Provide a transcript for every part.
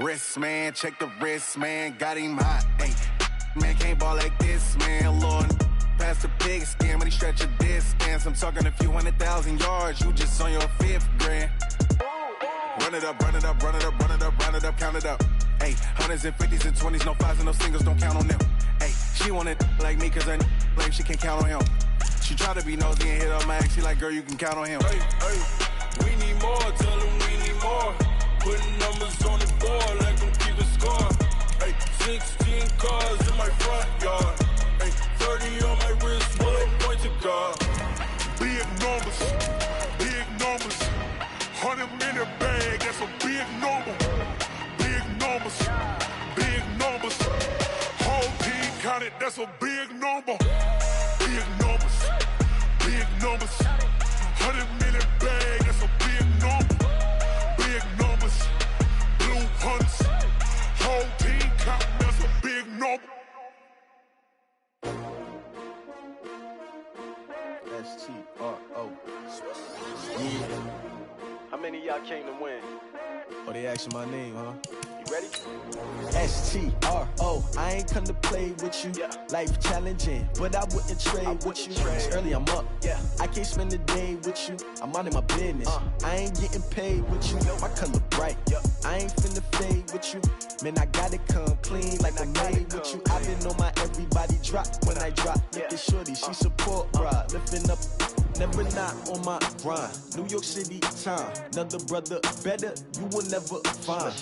wrist, man. Check the wrist, man. Got him hot. Hey, man, can't ball like this, man. Lord, past the pig skin, when he stretch a distance. I'm talking a few 100,000 yards. You just on your 5th grand. Run it up, run it up, run it up, run it up, run it up, count it up. Hey, hundreds and 50s and 20s, no 5s and no singles, don't count on them. Hey, she want it like me, cause her blame, she can't count on him. She try to be nosy and hit up my ex, she like, girl, you can count on him. Hey, hey, we need more, tell them we need more. Putting numbers on the board, like them keep a score. Hey, 16 cars in my front yard. Hey, 30 on my wrist, bullet point to God. Big numbers, big numbers. 100-minute bag, that's a big number. Big numbers, big numbers. Whole team counted, that's a big number. Big numbers, big numbers. 100-minute bag, that's a big number. Big numbers, blue hunts. Whole team counting, that's a big number. S-T-R-O. How many of y'all came to win? Oh, they asking my name, huh? You ready? S-T-R-O. I ain't come to play with you. Yeah. Life challenging, but I wouldn't trade with you. It's early, I'm up. Yeah. I can't spend the day with you. I'm minding my business. I ain't getting paid with you. My color bright. Yeah. I ain't finna fade with you. Man, I gotta come clean like I made with you. I've been on my everybody drop when I drop. Look at shorty, she support ride. Lifting up, never not on my grind. New York City time. Another brother better, you will never find.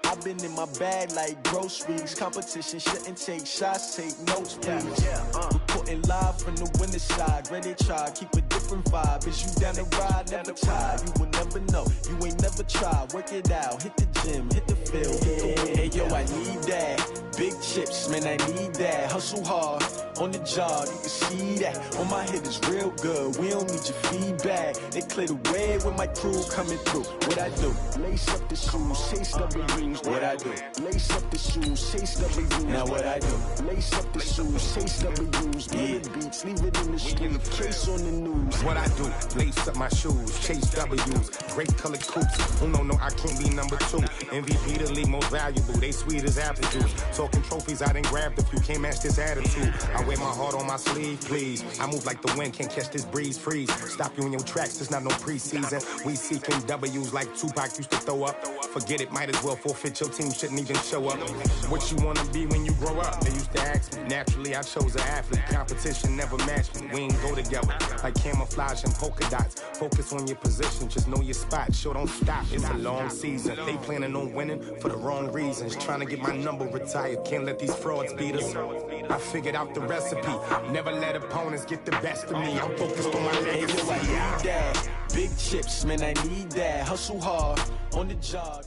I've been in my bag like groceries. Competition shouldn't take shots, take notes, please. Reporting live from the winter side. Ready to try, keep a different vibe. Is you down the ride, never tired. You will never know, you ain't never tried. Work it out, hit the gym, hit the field, hit the wind. Hey yo, I need that. Big chips, man, I need that. Hustle hard, on the job, you can see that. On my head is real good, we don't need your feedback. They clear the way with my crew coming through. What I do? Lace up the shoes, chase W's. What I do? Lace up the shoes, chase W's. Now what I do? Lace up the shoes, chase W's. Get the beats, leave it in the street, case on the news. What I do? Lace up my shoes, chase W's. Great colored coops. Oh no, I can't be number 2. MVP the league most valuable. They sweet as apple juice. Talking trophies, I didn't grab the few. Can't match this attitude. I wear my heart on my sleeve, please. I move like the wind, can't catch this breeze, freeze. Stop you in your tracks, there's not no preseason. We seeking W's like Tupac used to throw up. Forget it, might as well forfeit. Your team shouldn't even show up. What you wanna be when you grow up? They used to ask me. Naturally, I chose an athlete. Competition never matched me. We ain't go together like camouflage and polka dots. Focus on your position, just know your spot. Sure, don't stop. It's a long season. They planning on winning for the wrong reasons. Trying to get my number retired. Can't let these frauds beat us. I figured out the recipe. Never let opponents get the best of me. I'm focused on my legacy. Hey, yo, I need that. Big chips, man, I need that. Hustle hard, on the job.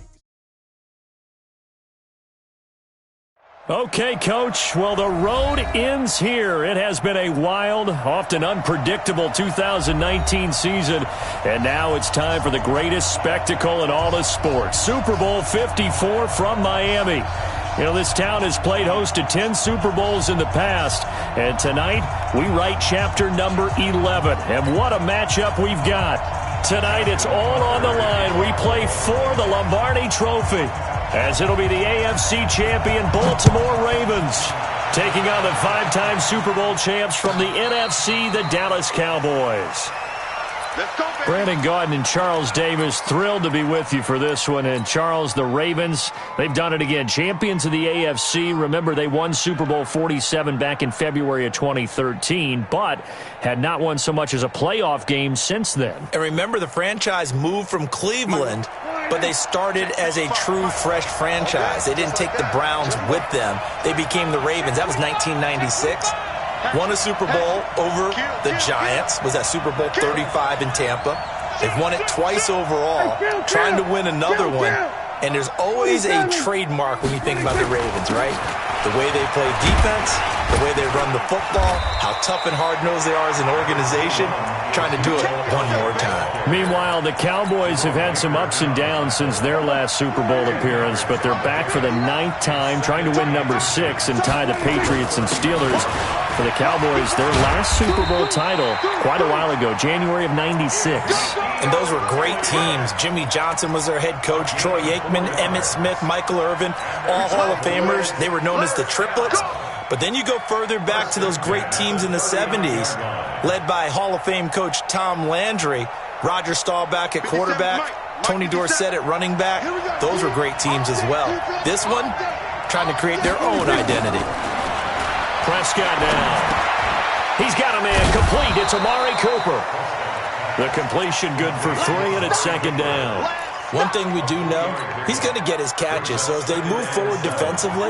Okay, Coach. Well, the road ends here. It has been a wild, often unpredictable 2019 season. And now it's time for the greatest spectacle in all of sports. Super Bowl 54 from Miami. You know, this town has played host to 10 Super Bowls in the past. And tonight, we write chapter number 11. And what a matchup we've got. Tonight, it's all on the line. We play for the Lombardi Trophy, as it'll be the AFC champion Baltimore Ravens taking on the 5-time Super Bowl champs from the NFC, the Dallas Cowboys. Brandon Gaudin and Charles Davis, thrilled to be with you for this one. And Charles, the Ravens, they've done it again. Champions of the AFC. Remember, they won Super Bowl 47 back in February of 2013, but had not won so much as a playoff game since then. And remember, the franchise moved from Cleveland, but they started as a true fresh franchise. They didn't take the Browns with them. They became the Ravens. That was 1996. Won a Super Bowl over the Giants. Was that Super Bowl 35 in Tampa. They've won it twice overall, trying to win another one. And there's always a trademark when you think about the Ravens, right? The way they play defense, the way they run the football, how tough and hard-nosed they are as an organization, trying to do it one more time. Meanwhile, the Cowboys have had some ups and downs since their last Super Bowl appearance, but they're back for the 9th time, trying to win number 6 and tie the Patriots and Steelers For the Cowboys, their last Super Bowl title quite a while ago, January of '96. And those were great teams. Jimmy Johnson was their head coach. Troy Aikman, Emmitt Smith, Michael Irvin, all Hall of Famers. They were known as the Triplets. But then you go further back to those great teams in the 70s, led by Hall of Fame coach Tom Landry, Roger Staubach at quarterback, Tony Dorsett at running back. Those were great teams as well. This one, trying to create their own identity. Prescott now. He's got a man complete. It's Amari Cooper. The completion good for 3, and it's second down. One thing we do know, he's going to get his catches. So as they move forward defensively,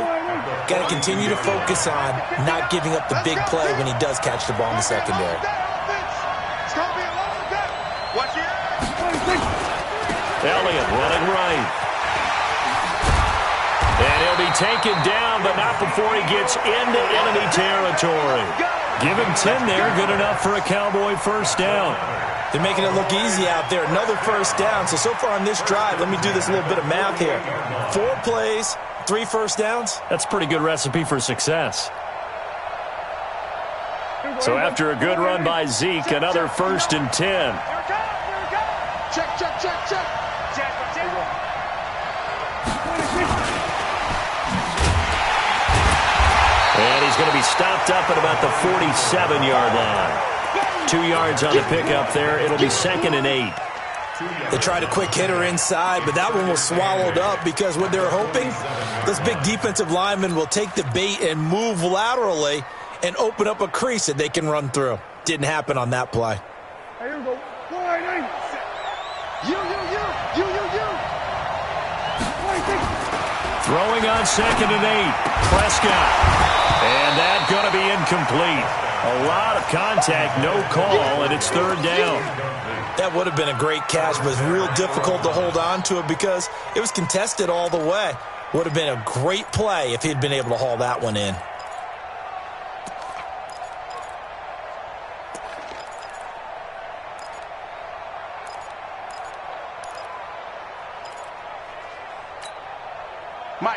got to continue to focus on not giving up the big play when he does catch the ball in the secondary. Elliott running right. And he'll be taken down, but not before he gets into enemy territory. Give him 10 there, good enough for a Cowboy first down. They're making it look easy out there. Another first down. So far on this drive, let me do this little bit of math here. 4 plays, 3 first downs. That's a pretty good recipe for success. So after a good run by Zeke, another 1st and 10. Check. And he's going to be stopped up at about the 47-yard line. 2 yards on the pickup there. It'll be 2nd and 8. They tried a quick hitter inside, but that one was swallowed up because what they're hoping, this big defensive lineman will take the bait and move laterally and open up a crease that they can run through. Didn't happen on that play. Here we go. You. Throwing on 2nd and 8. Prescott. And that's going to be incomplete. A lot of contact, no call, and it's 3rd down. That would have been a great catch, but it's real difficult to hold on to it because it was contested all the way. Would have been a great play if he'd been able to haul that one in.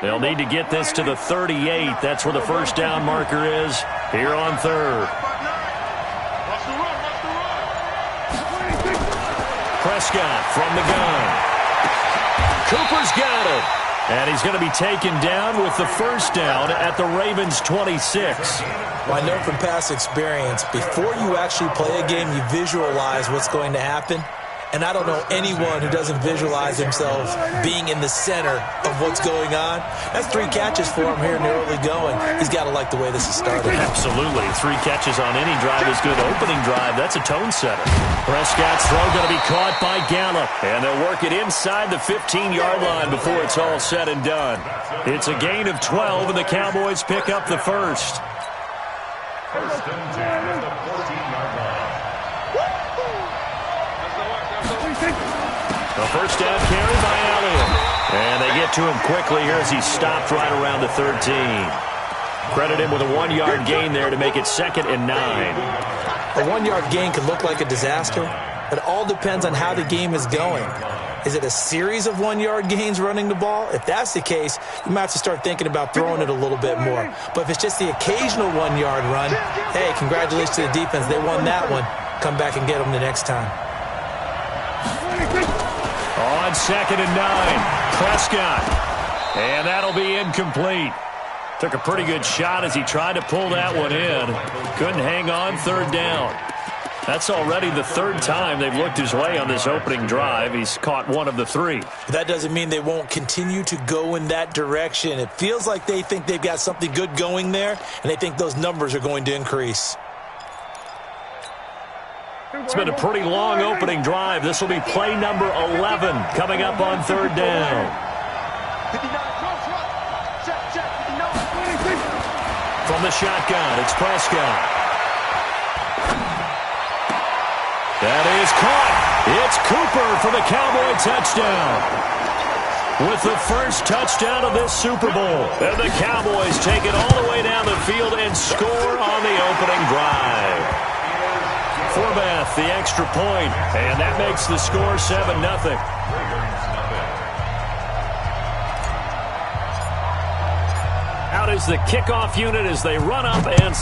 They'll need to get this to the 38. That's where the first down marker is here on 3rd. Prescott from the gun. Cooper's got it. And he's going to be taken down with the first down at the Ravens' 26. Well, I know from past experience, before you actually play a game, you visualize what's going to happen. And I don't know anyone who doesn't visualize themselves being in the center of what's going on. That's 3 catches for him here in the early going. He's got to like the way this is started. Absolutely. 3 catches on any drive is good. Opening drive, that's a tone setter. Prescott's throw going to be caught by Gallup. And they'll work it inside the 15-yard line before it's all said and done. It's a gain of 12, and the Cowboys pick up the first. First and 10 at the 14-yard line. A first down carry by Elliott. And they get to him quickly here as he stopped right around the 13. Credit him with a 1-yard gain there to make it 2nd and 9. A 1-yard gain can look like a disaster. It all depends on how the game is going. Is it a series of 1-yard gains running the ball? If that's the case, you might have to start thinking about throwing it a little bit more. But if it's just the occasional 1-yard run, hey, congratulations to the defense. They won that one. Come back and get them the next time. On 2nd and 9, Prescott. And that'll be incomplete. Took a pretty good shot as he tried to pull that one in. Couldn't hang on, 3rd down. That's already the 3rd time they've looked his way on this opening drive. He's caught 1 of the 3. That doesn't mean they won't continue to go in that direction. It feels like they think they've got something good going there, and they think those numbers are going to increase. It's been a pretty long opening drive. This will be play number 11 coming up on 3rd down. From the shotgun, it's Prescott. That is caught. It's Cooper for the Cowboy touchdown. With the first touchdown of this Super Bowl. And the Cowboys take it all the way down the field and score on the opening drive. Forbath, the extra point, and that makes the score 7-0. Out is the kickoff unit as they run up and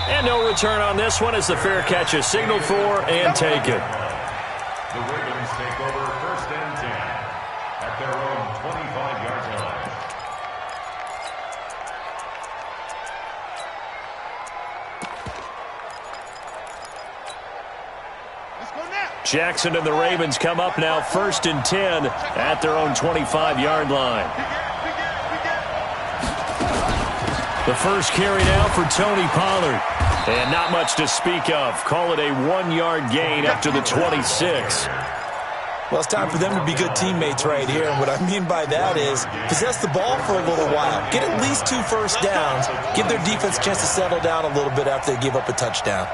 And no return on this one as the fair catch is signaled for and taken. The Ravens take over 1st and 10 at their own 25-yard line. Jackson and the Ravens come up now 1st and 10 at their own 25-yard line. The first carry now for Tony Pollard. And not much to speak of. Call it a 1-yard gain up to the 26. Well, it's time for them to be good teammates right here. And what I mean by that is possess the ball for a little while. Get at least 2 first downs. Give their defense a chance to settle down a little bit after they give up a touchdown.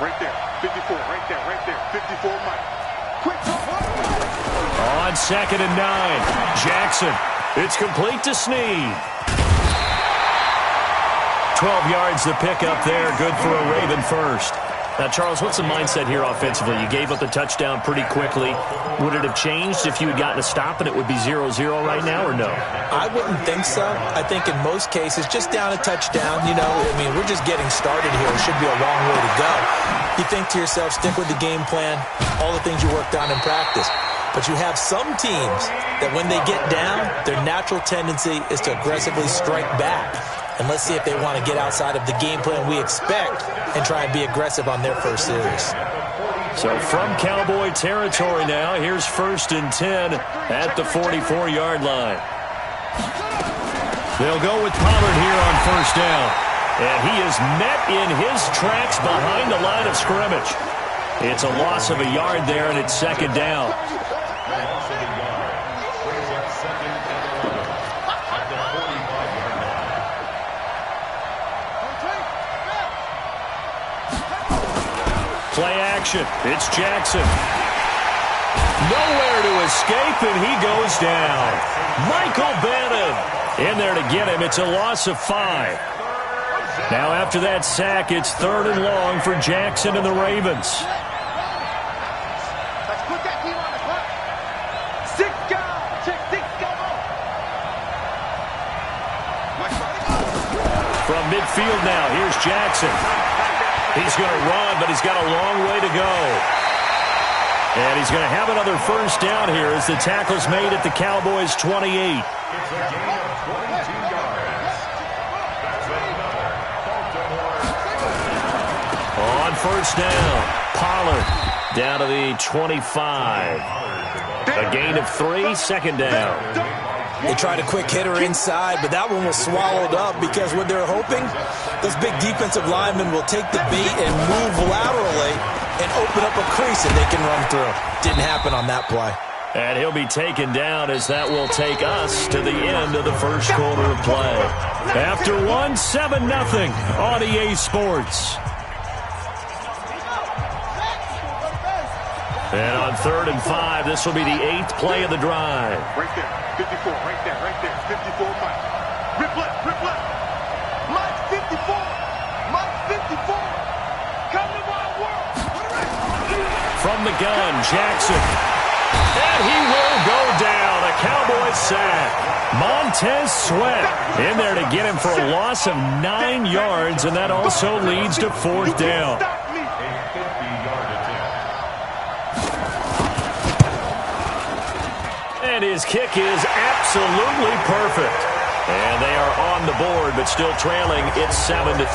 Right there, 54, right there, 54, Mike. Quick. On 2nd and 9, Jackson. It's complete to Snead. 12 yards the pick up there. Good for a Raven first. Now, Charles, what's the mindset here offensively? You gave up the touchdown pretty quickly. Would it have changed if you had gotten a stop and it would be 0-0 right now, or no? I wouldn't think so. I think in most cases, just down a touchdown, you know, I mean, we're just getting started here. It should be a long way to go. You think to yourself, stick with the game plan, all the things you worked on in practice. But you have some teams that when they get down, their natural tendency is to aggressively strike back. And let's see if they want to get outside of the game plan we expect and try and be aggressive on their first series. So from Cowboy territory now, here's 1st and 10 at the 44-yard line. They'll go with Pollard here on 1st down. And he is met in his tracks behind the line of scrimmage. It's a loss of a yard there, and it's 2nd down. Play action. It's Jackson. Nowhere to escape, and he goes down. Michael Bannon in there to get him. It's a loss of 5. Now after that sack, it's 3rd and long for Jackson and the Ravens. From midfield now, here's Jackson. He's going to run, but he's got a long way to go. And he's going to have another 1st down here as the tackle's made at the Cowboys' 28. It's a gain of 22 yards. That's another Baltimore. On 1st down, Pollard down to the 25. A gain of 3, 2nd down. They tried a quick hitter inside, but that one was swallowed up because what they're hoping, those big defensive linemen will take the bait and move laterally and open up a crease that they can run through. Didn't happen on that play. And he'll be taken down as that will take us to the end of the 1st quarter of play. After 7-0 on EA Sports. And on 3rd and 5, this will be the 8th play of the drive. Right there, 54, right there, 54, Mike. Rip left. Mike 54, Mike 54. Come to my world. From the gun, Jackson. And he will go down. A Cowboys sack. Montez Sweat in there to get him for a loss of 9 yards, and that also leads to 4th down. And his kick is absolutely perfect. And they are on the board, but still trailing. It's 7-3.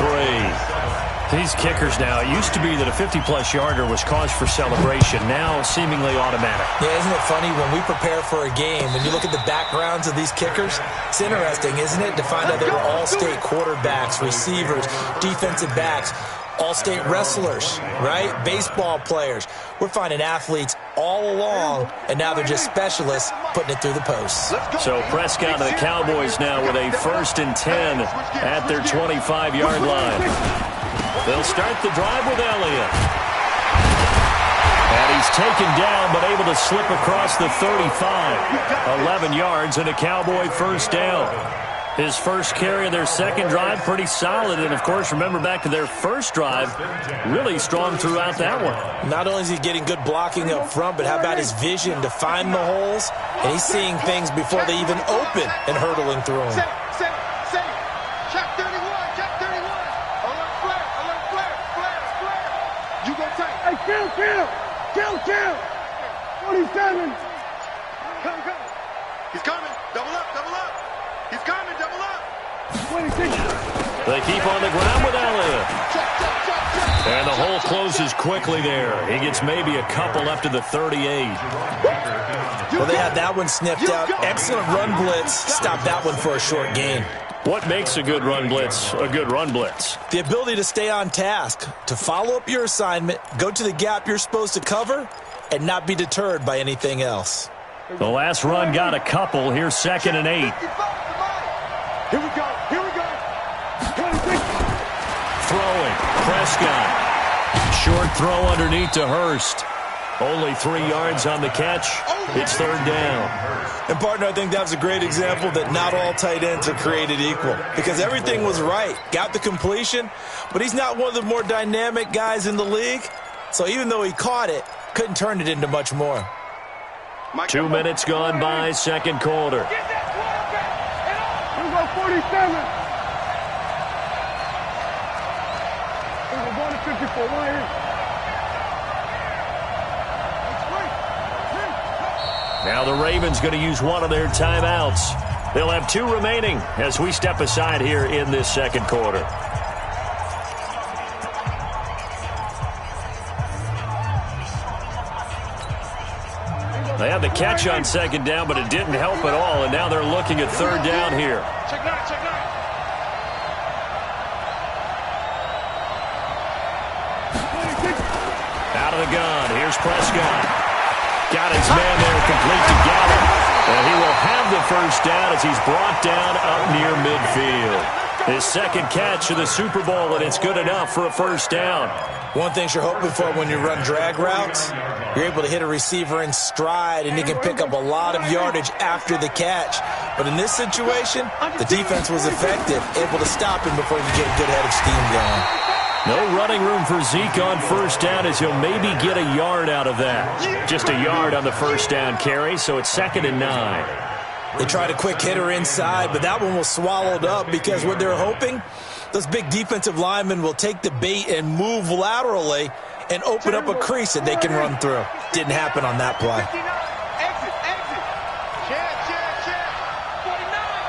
These kickers now, it used to be that a 50-plus yarder was cause for celebration. Now seemingly automatic. Yeah, isn't it funny when we prepare for a game, when you look at the backgrounds of these kickers, it's interesting, isn't it, to find out they were all-state quarterbacks, receivers, defensive backs, all-state wrestlers, right? Baseball players. We're finding athletes all along, and now they're just specialists putting it through the posts. So Prescott and the Cowboys now with a 1st and 10 at their 25-yard line. They'll start the drive with Elliott. And he's taken down, but able to slip across the 35. 11 yards and a Cowboy 1st down. His first carry of their 2nd drive, pretty solid. And, of course, remember back to their 1st drive, really strong throughout that one. Not only is he getting good blocking up front, but how about his vision to find the holes? And he's seeing things before they even open and hurtling through them. Check 31. Alert flag. Kill. 47. Come. He's coming. Double up. He's coming. Double up. 26. They keep on the ground with Elliott. And the hole closes quickly there. He gets maybe a couple up to the 38. Well, they had that one sniffed out. Excellent run blitz. Stop that one for a short gain. What makes a good run blitz a good run blitz? The ability to stay on task, to follow up your assignment, go to the gap you're supposed to cover, and not be deterred by anything else. The last run got a couple. Here's 2nd and 8. Here we go. 26. Throwing. Prescott. Short throw underneath to Hurst. Only 3 yards on the catch. It's 3rd down. And, partner, I think that was a great example that not all tight ends are created equal, because everything was right. Got the completion, but he's not one of the more dynamic guys in the league. So even though he caught it, couldn't turn it into much more. 2 minutes gone by, 2nd quarter. Here we go, 47. Here we go, 54. Right here. Now the Ravens going to use one of their timeouts. They'll have 2 remaining as we step aside here in this 2nd quarter. They had the catch on 2nd down, but it didn't help at all, and now they're looking at 3rd down here. Check 9. Out of the gun. Here's Prescott. Got his man there, complete to Gallup. And he will have the 1st down as he's brought down up near midfield. His 2nd catch of the Super Bowl, and it's good enough for a 1st down. One thing you're hoping for when you run drag routes, you're able to hit a receiver in stride, and he can pick up a lot of yardage after the catch. But in this situation, the defense was effective, able to stop him before he could get a good head of steam going. No running room for Zeke on 1st down as he'll maybe get a yard out of that. Just a yard on the 1st down carry, so it's 2nd and 9. They tried a quick hitter inside, but that one was swallowed up because what they're hoping, those big defensive linemen will take the bait and move laterally and open up a crease that they can run through. Didn't happen on that play. Exit. Check. 49.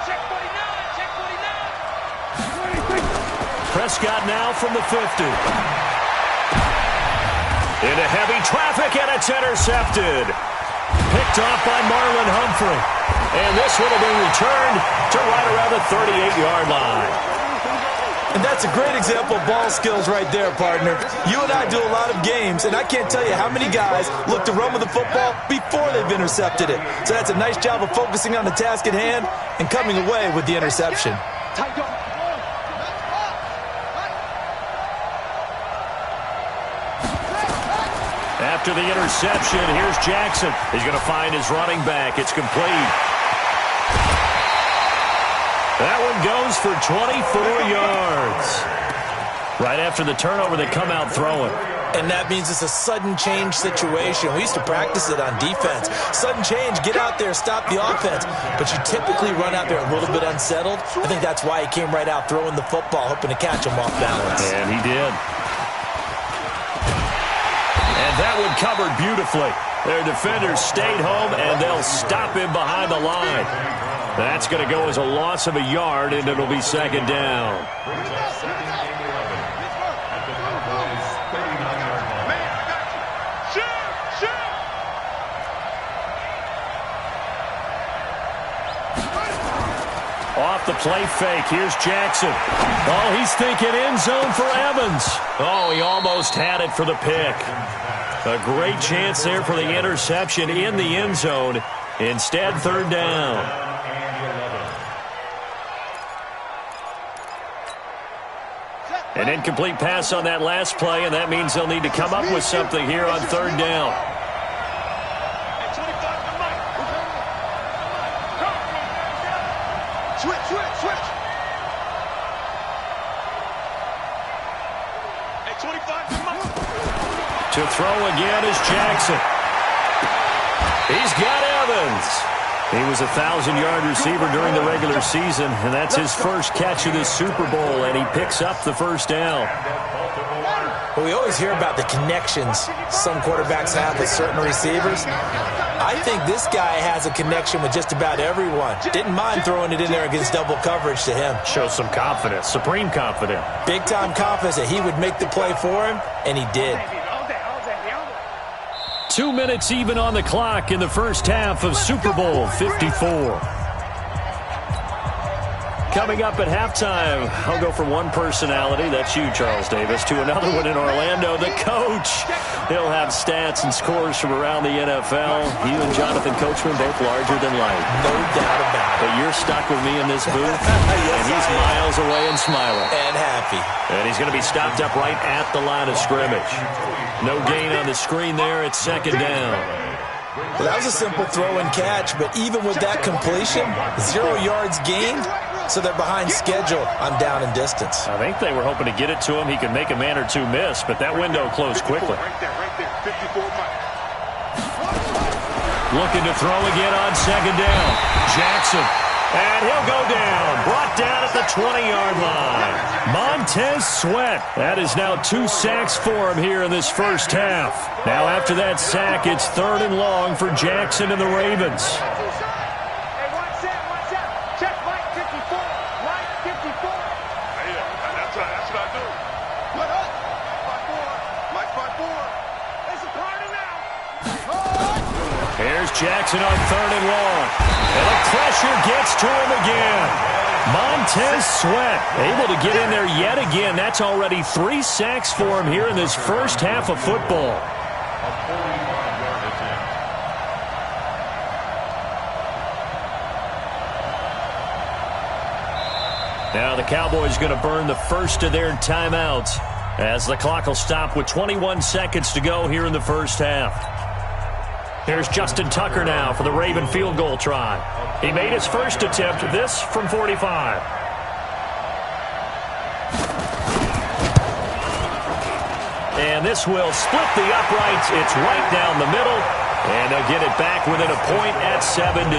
Check 49. 26. Prescott now from the 50. Into heavy traffic, and it's intercepted. Picked off by Marlon Humphrey. And this would have been returned to right around the 38-yard line. And that's a great example of ball skills right there, partner. You and I do a lot of games, and I can't tell you how many guys look to run with the football before they've intercepted it. So that's a nice job of focusing on the task at hand and coming away with the interception. After the interception, here's Jackson. He's going to find his running back. It's complete. That one goes for 24 yards. Right after the turnover, they come out throwing. And that means it's a sudden change situation. We used to practice it on defense. Sudden change, get out there, stop the offense. But you typically run out there a little bit unsettled. I think that's why he came right out throwing the football, hoping to catch him off balance. And he did. And that one covered beautifully. Their defenders stayed home, and they'll stop him behind the line. That's going to go as a loss of a yard, and it'll be 2nd down. Off the play fake, here's Jackson. Oh, he's thinking end zone for Evans. Oh, he almost had it for the pick. A great chance there for the interception in the end zone. Instead, 3rd down. An incomplete pass on that last play, and that means they'll need to come up with something here on 3rd down. Switch. Hey, 25. To throw again is Jackson. He's got Evans. He was a 1,000-yard receiver during the regular season, and that's his first catch of this Super Bowl, and he picks up the 1st down. Well, we always hear about the connections some quarterbacks have with certain receivers. I think this guy has a connection with just about everyone. Didn't mind throwing it in there against double coverage to him. Shows some confidence, supreme confidence. Big-time confidence that he would make the play for him, and he did. 2 minutes even on the clock in the first half of Super Bowl 54. Coming up at halftime, I'll go from one personality, that's you, Charles Davis, to another one in Orlando, the coach. He'll have stats and scores from around the NFL. You and Jonathan Coachman both larger than life. No doubt about it. But you're stuck with me in this booth, and he's miles away and smiling. And happy. And he's going to be stopped up right at the line of scrimmage. No gain on the screen there. It's second down. Well, that was a simple throw and catch, but even with that completion, 0 yards gained. So they're behind schedule on down and distance. I think they were hoping to get it to him. He could make a man or two miss, but that window closed quickly. Looking to throw again on second down. Jackson. And he'll go down. Brought down at the 20-yard line. Montez Sweat. That is now 2 sacks for him here in this first half. Now after that sack, it's 3rd and long for Jackson and the Ravens. Here's Jackson on 3rd and long. And the pressure gets to him again. Montez Sweat able to get in there yet again. That's already 3 sacks for him here in this first half of football. Now the Cowboys going to burn the first of their timeouts as the clock will stop with 21 seconds to go here in the first half. Here's Justin Tucker now for the Raven field goal try. He made his first attempt, this from 45. And this will split the uprights. It's right down the middle. And they'll get it back within a point at 7-6.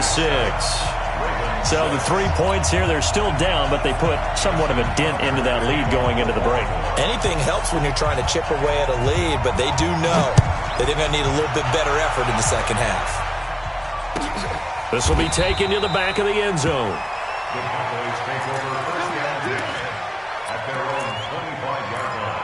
So the 3 points here, they're still down, but they put somewhat of a dent into that lead going into the break. Anything helps when you're trying to chip away at a lead, but they do know that they're going to need a little bit better effort in the second half. This will be taken to the back of the end zone. The Cowboys take over first and 10 at their own 25-yard line.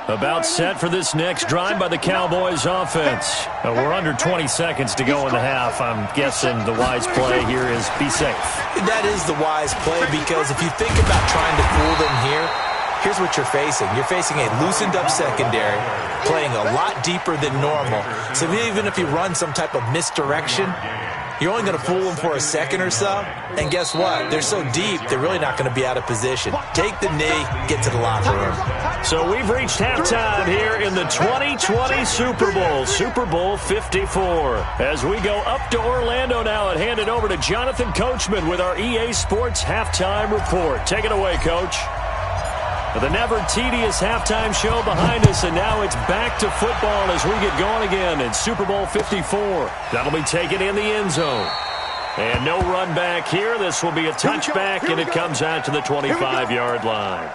About set for this next drive by the Cowboys offense. We're under 20 seconds to go in the half. I'm guessing the wise play here is be safe. That is the wise play, because if you think about trying to fool them here, here's what you're facing. You're facing a loosened up secondary, playing a lot deeper than normal. So even if you run some type of misdirection, you're only going to fool them for a second or so. And guess what? They're so deep, they're really not going to be out of position. Take the knee, get to the locker room. So we've reached halftime here in the 2020 Super Bowl, Super Bowl 54. As we go up to Orlando now and hand it over to Jonathan Coachman with our EA Sports Halftime Report. Take it away, Coach. The never-tedious halftime show behind us, and now it's back to football as we get going again in Super Bowl 54. That'll be taken in the end zone. And no run back here. This will be a touchback, and it comes out to the 25-yard line.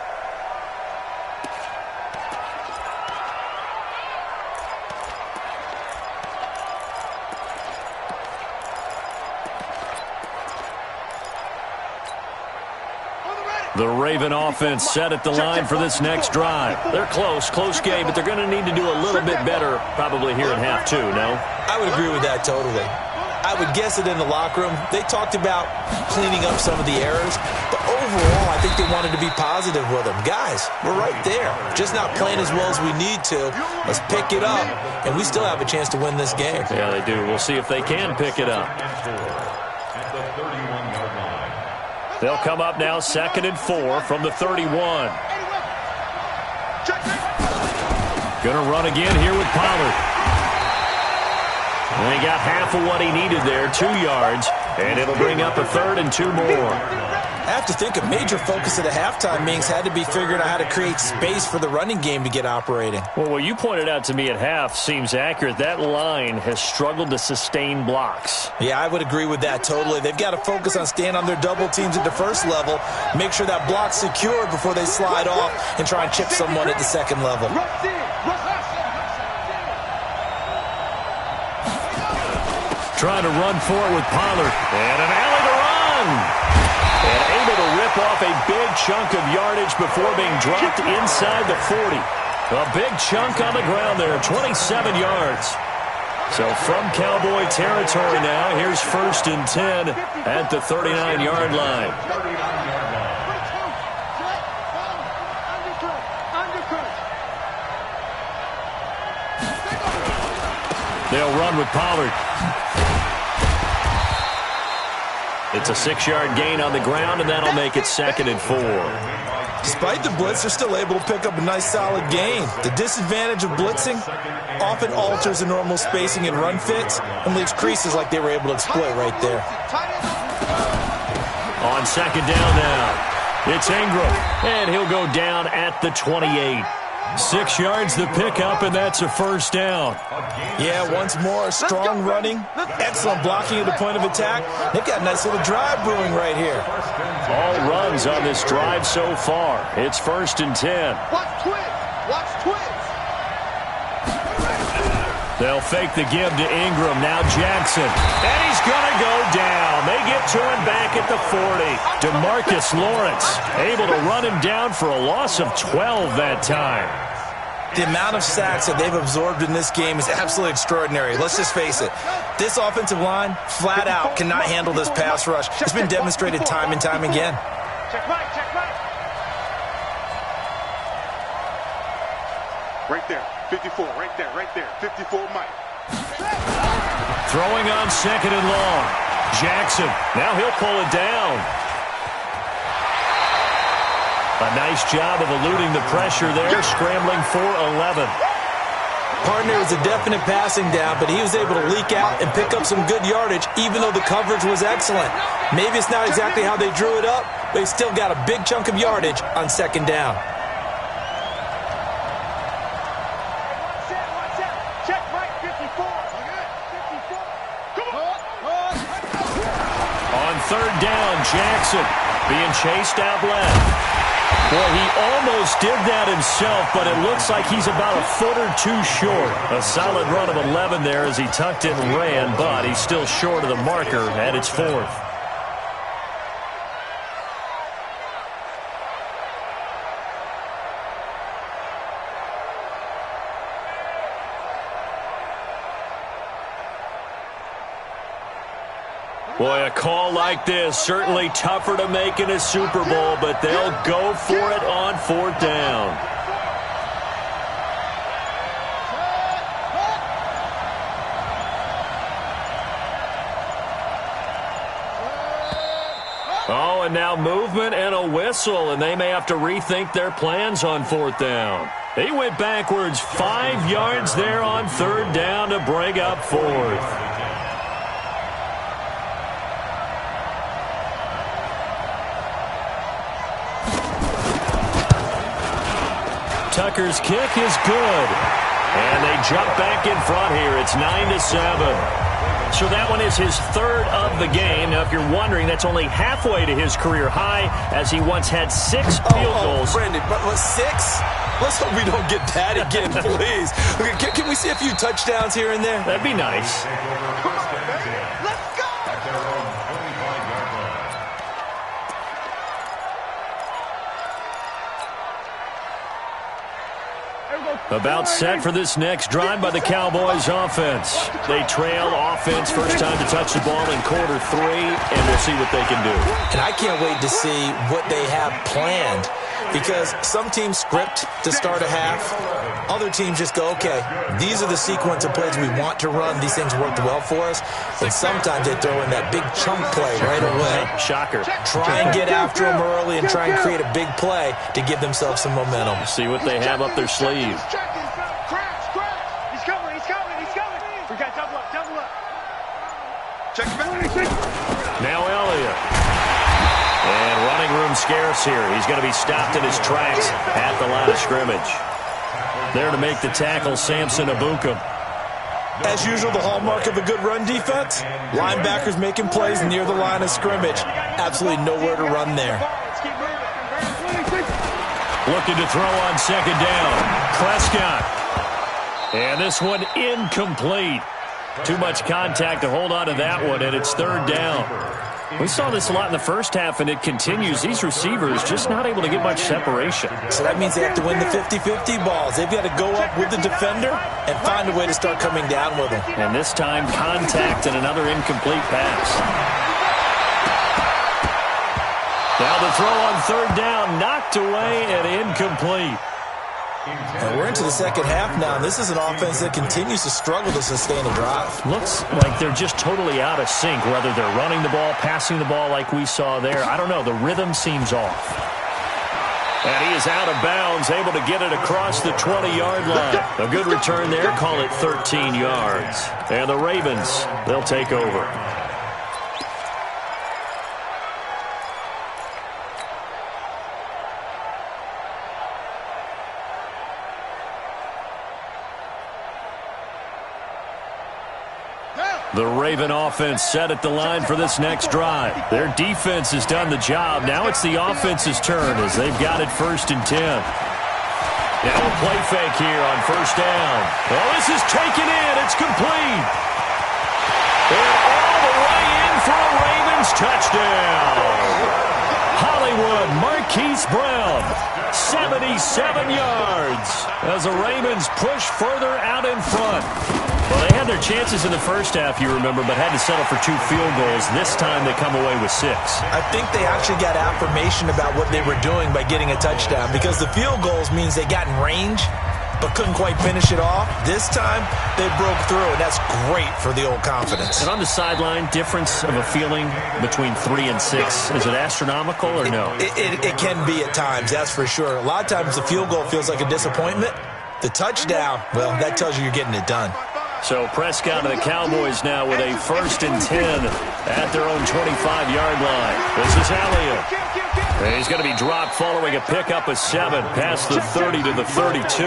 The Raven offense set at the line for this next drive. They're close game, but they're going to need to do a little bit better probably here in half two, no? I would agree with that totally. I would guess it in the locker room. They talked about cleaning up some of the errors, but overall, I think they wanted to be positive with them. Guys, we're right there. Just not playing as well as we need to. Let's pick it up, and we still have a chance to win this game. Yeah, they do. We'll see if they can pick it up. At the 31-yard line. They'll come up now 2nd and 4 from the 31. Going to run again here with Pollard. And he got half of what he needed there, 2 yards, and it'll bring up a 3rd and 2 more. I have to think a major focus of the halftime meetings had to be figuring out how to create space for the running game to get operating. Well, what you pointed out to me at half seems accurate. That line has struggled to sustain blocks. Yeah, I would agree with that totally. They've got to focus on staying on their double teams at the first level, make sure that block's secured before they slide off and try and chip someone at the second level. Trying to run for it with Pollard. And an alley to run. And able to rip off a big chunk of yardage before being dropped inside the 40. A big chunk on the ground there, 27 yards. So from Cowboy territory now, here's 1st and 10 at the 39-yard line. They'll run with Pollard. It's a 6-yard gain on the ground, and that'll make it 2nd and 4. Despite the blitz, they're still able to pick up a nice, solid gain. The disadvantage of blitzing often alters the normal spacing and run fits and leaves creases like they were able to exploit right there. On 2nd down now, it's Ingram, and he'll go down at the 28. 6 yards the pickup, and that's a 1st down. Yeah, once more, strong running, excellent blocking at the point of attack. They've got a nice little drive brewing right here. All runs on this drive so far. It's 1st and 10. Watch twins. Watch twins. They'll fake the give to Ingram. Now Jackson. And he's going to go down. They get to him back at the 40. DeMarcus Lawrence able to run him down for a loss of 12 that time. The amount of sacks that they've absorbed in this game is absolutely extraordinary. Let's just face it. This offensive line, flat out, cannot handle this pass rush. It's been demonstrated time and time again. Check right. Right there. 54, right there, 54, Mike. Throwing on 2nd and long. Jackson, now he'll pull it down. A nice job of eluding the pressure there, scrambling for 11. Partner was a definite passing down, but he was able to leak out and pick up some good yardage, even though the coverage was excellent. Maybe it's not exactly how they drew it up, but he still got a big chunk of yardage on 2nd down. On 3rd down, Jackson being chased out left. Boy, he almost did that himself, but it looks like he's about a foot or two short. A solid run of 11 there as he tucked in and ran, but he's still short of the marker at its 4th. Boy, a call like this, certainly tougher to make in a Super Bowl, but they'll go for it on 4th down. Oh, and now movement and a whistle, and they may have to rethink their plans on 4th down. They went backwards 5 yards there on 3rd down to bring up 4th. Tucker's kick is good. And they jump back in front here. It's 9-7. So that one is his 3rd of the game. Now, if you're wondering, that's only halfway to his career high, as he once had 6 field goals. Brandon, but 6? Let's hope we don't get that again, please. Okay, can we see a few touchdowns here and there? That'd be nice. Let's go! About set for this next drive by the Cowboys offense. They trail offense, first time to touch the ball in quarter 3, and we'll see what they can do. And I can't wait to see what they have planned, because some teams script to start a half. Other teams just go, okay, these are the sequence of plays we want to run. These things worked well for us. And sometimes they throw in that big chunk play right away. Shocker. Try and get after them early and try and create a big play to give themselves some momentum. See what they have up their sleeve. We got double up. Now Elliott. And running room scarce here. He's going to be stopped in his tracks at the line of scrimmage. There to make the tackle, Samson Abukum. As usual, the hallmark of a good run defense, linebackers making plays near the line of scrimmage. Absolutely nowhere to run there. Looking to throw on second down. Prescott. And this one incomplete. Too much contact to hold on to that one, and it's third down. We saw this a lot in the first half, and it continues. These receivers just not able to get much separation. So that means they have to win the 50-50 balls. They've got to go up with the defender and find a way to start coming down with them. And this time, contact and another incomplete pass. Now the throw on third down, knocked away and incomplete. And we're into the second half now. This is an offense that continues to struggle to sustain a drive. Looks like they're just totally out of sync, whether they're running the ball, passing the ball like we saw there. I don't know. The rhythm seems off. And he is out of bounds, able to get it across the 20-yard line. A good return there. Call it 13 yards. And the Ravens, they'll take over. The Raven offense set at the line for this next drive. Their defense has done the job. Now it's the offense's turn as they've got it 1st and 10. Now a play fake here on first down. Well, this is taken in. It's complete. And all the way in for a Ravens touchdown. Hollywood Marquise Brown, 77 yards as the Ravens push further out in front. Well, they had their chances in the first half, you remember, but had to settle for 2 field goals. This time they come away with 6. I think they actually got affirmation about what they were doing by getting a touchdown, because the field goals means they got in range but couldn't quite finish it off. This time they broke through, and that's great for the old confidence. And on the sideline, difference of a feeling between 3 and 6, is it astronomical or no? It can be at times, that's for sure. A lot of times the field goal feels like a disappointment. The touchdown, well, that tells you you're getting it done. So Prescott and the Cowboys now with a 1st and 10 at their own 25-yard line. This is Elliott. And he's going to be dropped following a pickup of 7 past the 30 to the 32.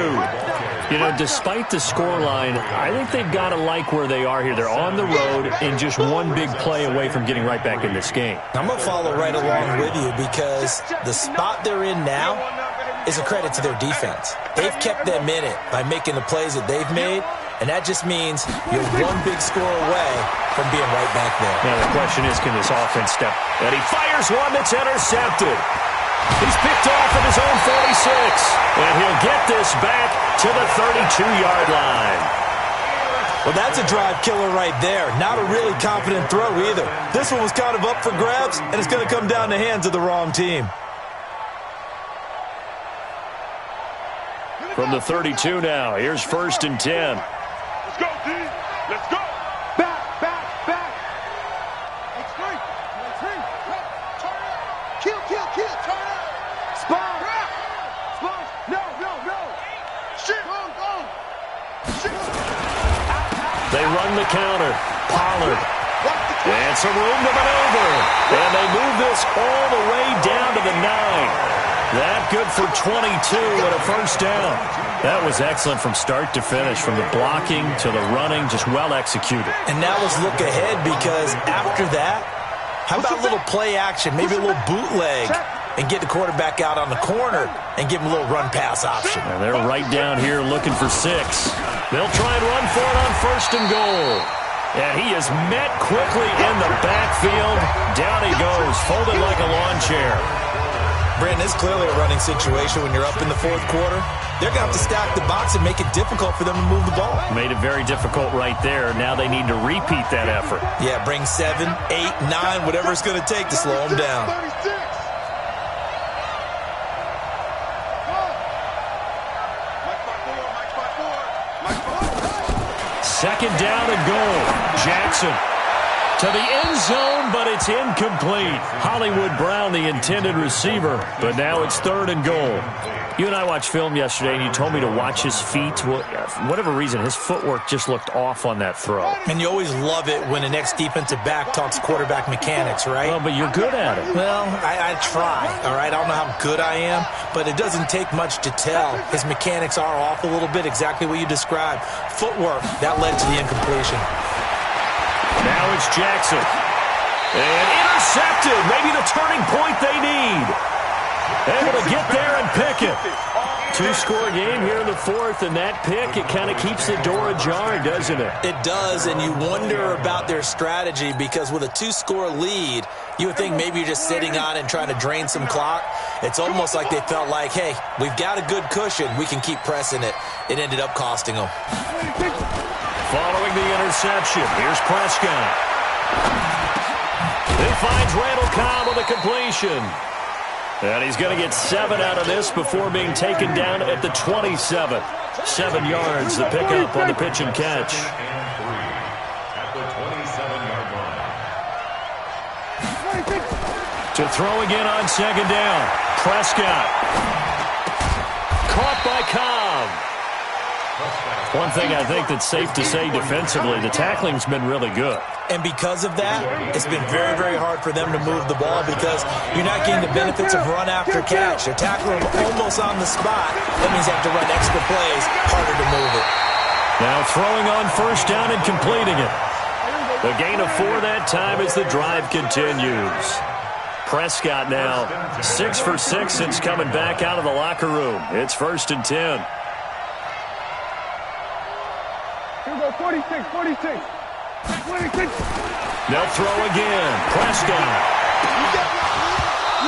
You know, despite the scoreline, I think they've got to like where they are here. They're on the road and just one big play away from getting right back in this game. I'm going to follow right along with you because the spot they're in now is a credit to their defense. They've kept them in it by making the plays that they've made. And that just means you're one big score away from being right back there. Now the question is, can this offense step? And he fires one that's intercepted. He's picked off at his own 46. And he'll get this back to the 32-yard line. Well, that's a drive killer right there. Not a really confident throw either. This one was kind of up for grabs, and it's going to come down the hands of the wrong team. From the 32 now, here's 1st and 10. Let's go, D. Let's go. Back. Extreme. Turn up. Kill. Turn up. Spawn. No. Shit. Shit. They run the counter. Pollard. And some room to maneuver. And they move this all the way down to the 9. That good for 22 and a 1st down. That was excellent from start to finish, from the blocking to the running, just well executed. And now let's look ahead, because after that, how about a little play action, maybe a little bootleg, and get the quarterback out on the corner and give him a little run-pass option. And they're right down here looking for 6. They'll try and run for it on 1st and goal. And he is met quickly in the backfield. Down he goes, folded like a lawn chair. Brandon, it's clearly a running situation when you're up in the 4th quarter. They're going to have to stack the box and make it difficult for them to move the ball. Made it very difficult right there. Now they need to repeat that effort. Yeah, bring 7, 8, 9, whatever it's going to take to slow them down. Second down and goal. Jackson. To the end zone, but it's incomplete. Hollywood Brown, the intended receiver, but now it's 3rd and goal. You and I watched film yesterday, and you told me to watch his feet. Well, for whatever reason, his footwork just looked off on that throw. And you always love it when the next defensive back talks quarterback mechanics, right? Well, but you're good at it. Well, I try, all right? I don't know how good I am, but it doesn't take much to tell. His mechanics are off a little bit, exactly what you described. Footwork, that led to the incompletion. Now it's Jackson. And intercepted. Maybe the turning point they need. Able to get there and pick it. 2-score game here in the 4th, and that pick, it kind of keeps the door ajar, doesn't it? It does, and you wonder about their strategy because with a 2-score lead, you would think maybe you're just sitting on it and trying to drain some clock. It's almost like they felt like, hey, we've got a good cushion. We can keep pressing it. It ended up costing them. Following the interception, here's Prescott. He finds Randall Cobb with a completion. And he's going to get 7 out of this before being taken down at the 27. 7 yards, the pickup on the pitch and catch. At the 27-yard line. To throw again on 2nd down. Prescott. Caught by Cobb. One thing I think that's safe to say defensively, the tackling's been really good. And because of that, it's been very, very hard for them to move the ball because you're not getting the benefits of run after catch. They're tackling almost on the spot. That means they have to run extra plays, harder to move it. Now throwing on 1st down and completing it. The gain of 4 that time as the drive continues. Prescott now 6 for 6 since coming back out of the locker room. It's 1st and 10. Here we go, 46, 46. 46. They'll throw again. Prescott.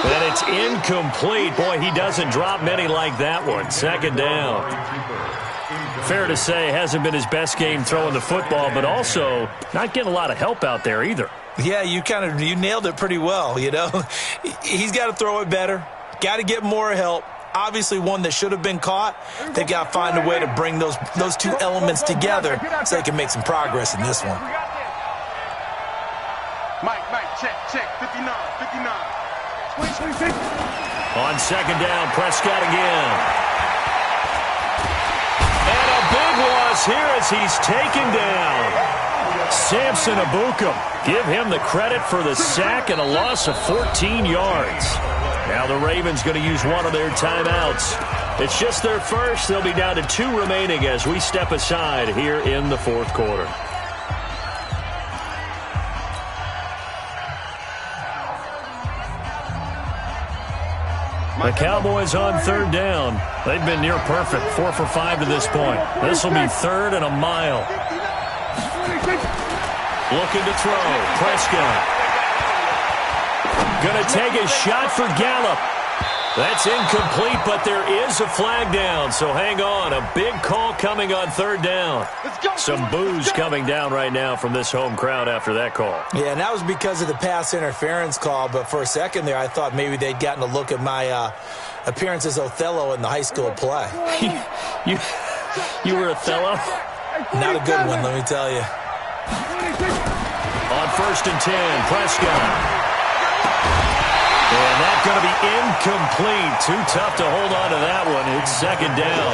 And it's incomplete. Boy, he doesn't drop many like that one. 2nd down. Fair to say, hasn't been his best game throwing the football, but also not getting a lot of help out there either. Yeah, you nailed it pretty well, you know. He's got to throw it better. Got to get more help. Obviously one that should have been caught. They've got to find a way to bring those 2 elements together so they can make some progress in this one. Mike, check, 59. On 2nd down, Prescott again. And a big loss here as he's taken down. Samson Abukum. Give him the credit for the sack and a loss of 14 yards. Now the Ravens going to use one of their timeouts. It's just their first. They'll be down to 2 remaining as we step aside here in the 4th quarter. The Cowboys on 3rd down. They've been near perfect, 4 for 5 to this point. This will be 3rd and a mile. Looking to throw. Prescott. Going to take a shot for Gallup. That's incomplete, but there is a flag down, so hang on. A big call coming on 3rd down. Some boos coming down right now from this home crowd after that call. Yeah, and that was because of the pass interference call, but for a second there I thought maybe they'd gotten a look at my appearance as Othello in the high school play. You were Othello? Not a good one, let me tell you. On 1st and 10, Prescott. And that's going to be incomplete. Too tough to hold on to that one. It's 2nd down.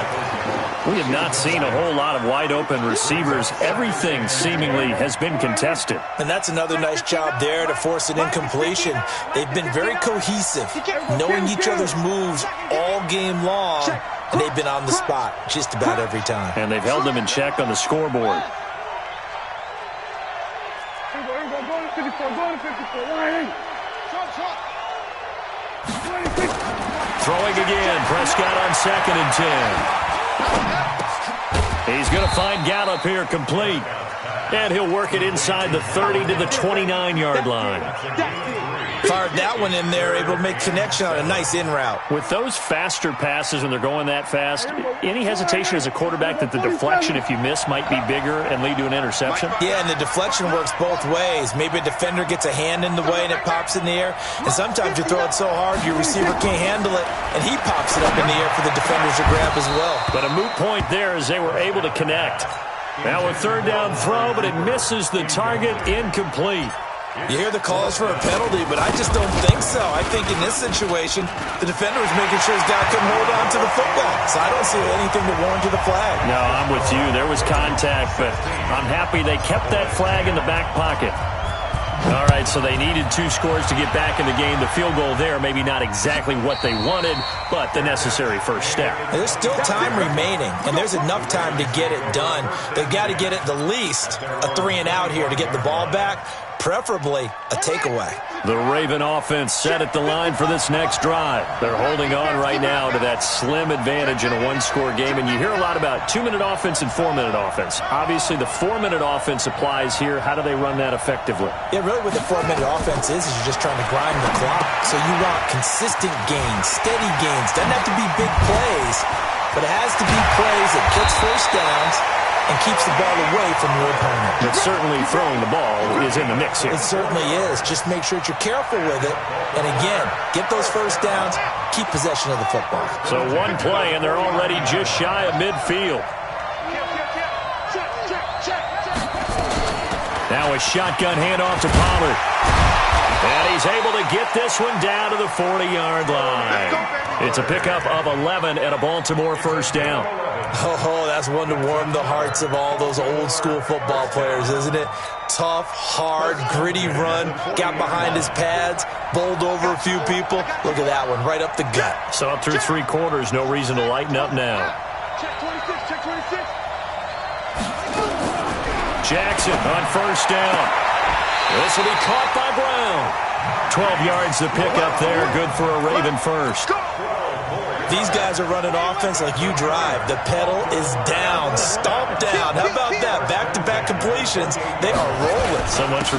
We have not seen a whole lot of wide-open receivers. Everything seemingly has been contested. And that's another nice job there to force an incompletion. They've been very cohesive, knowing each other's moves all game long, and they've been on the spot just about every time. And they've held them in check on the scoreboard. Throwing again. Prescott on 2nd and 10. He's going to find Gallup here complete. And he'll work it inside the 30 to the 29-yard line. Fired that one in there, able to make connection on a nice in route. With those faster passes when they're going that fast, any hesitation as a quarterback that the deflection, if you miss, might be bigger and lead to an interception? Yeah, and the deflection works both ways. Maybe a defender gets a hand in the way and it pops in the air. And sometimes you throw it so hard your receiver can't handle it, and he pops it up in the air for the defenders to grab as well. But a moot point there as they were able to connect. Now a 3rd down throw, but it misses the target, incomplete. You hear the calls for a penalty, but I just don't think so. I think in this situation, the defender was making sure his guy couldn't hold on to the football. So I don't see anything to warrant the flag. No, I'm with you. There was contact, but I'm happy they kept that flag in the back pocket. All right, so they needed 2 scores to get back in the game. The field goal there, maybe not exactly what they wanted, but the necessary first step. There's still time remaining, and there's enough time to get it done. They've got to get at the least a 3-and-out here to get the ball back, preferably a takeaway. The Raven offense set at the line for this next drive. They're holding on right now to that slim advantage in a 1-score game, and you hear a lot about 2-minute offense and 4-minute offense. Obviously, the 4-minute offense applies here. How do they run that effectively? Yeah, really what the 4-minute offense is you're just trying to grind the clock. So you want consistent gains, steady gains. Doesn't have to be big plays, but it has to be plays that gets first downs and keeps the ball away from your opponent. But certainly throwing the ball is in the mix here. It certainly is. Just make sure that you're careful with it. And again, get those first downs, keep possession of the football. So 1 play, and they're already just shy of midfield. Now a shotgun handoff to Pollard. And he's able to get this one down to the 40-yard line. It's a pickup of 11 and a Baltimore first down. Oh, that's one to warm the hearts of all those old-school football players, isn't it? Tough, hard, gritty run, got behind his pads, bowled over a few people. Look at that one, right up the gut. So up through 3 quarters, no reason to lighten up now. Check 26, check 26. Jackson on first down. This will be caught by Brown. 12 yards to pick up there, good for a Raven first. These guys are running offense like you drive. The pedal is down, stomp down. How about that? Back-to-back completions. They are rolling. So much for